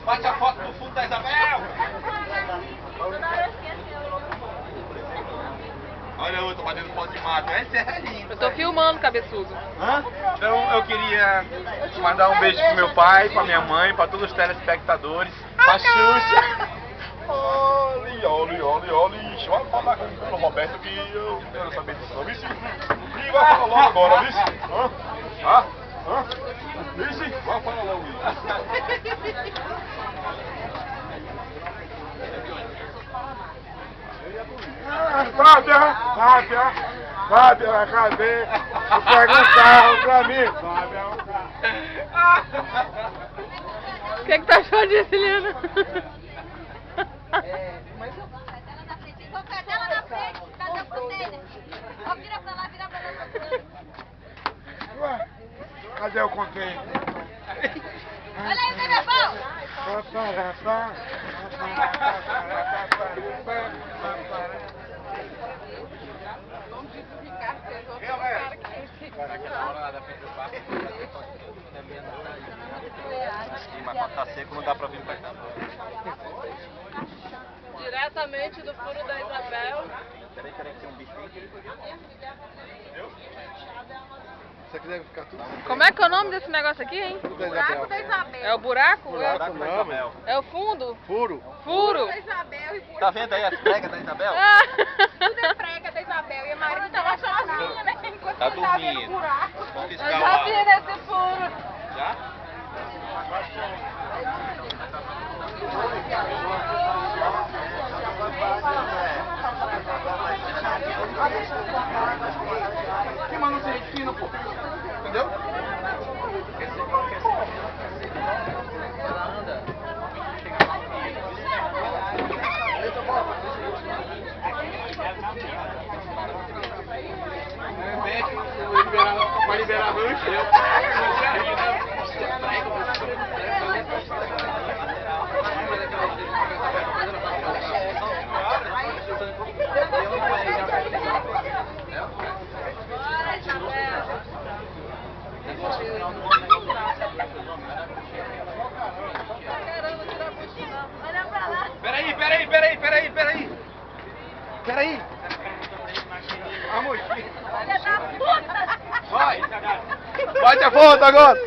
Bate a foto do fundo da Isabel! Olha outro batendo foto de mato. Esse é lindo. Eu tô filmando, cabeçudo. Hã? Então eu queria mandar um beijo pro meu pai, pra minha mãe, pra todos os telespectadores, pra Xuxa. Olha, olha, olha, olha. Vai falar com o Roberto que eu quero saber disso não, vice. E vai falar logo agora, vice. Hã? Vice, vai falar logo isso. Fábia, cadê? Eu pego um carro pra mim. O que tá achando disso, Helena? Cadela na frente, cadê o container? Ó, vira pra lá, vira pra lá. Ué, cadê o container? Olha aí o telefone! Mas quando tá seco não dá pra vir pra cá. Diretamente do furo da Isabel. Peraí, que tem um bichinho. Se você quiser ficar tudo assim. Como é que é o nome desse negócio aqui, hein? Buraco da Isabel. É o buraco? Buraco da Isabel. É o fundo? Furo. Furo? Da Isabel e buraco. Tá vendo aí as pregas da Isabel? Tudo é prega da Isabel e a Maria tava sozinha, né? Enquanto Tá eu tava vendo dormindo. o buraco. Vamos Eu fiscal já lá. vi nesse furo. Já? Que mano você é fino, pô. Entendeu? Vai liberar rancho. Bora, Isabel. Caramba, tirar a puxinha. Olha pra lá. Peraí. A mochila. Filha da puta! Vai. Bate a foto agora.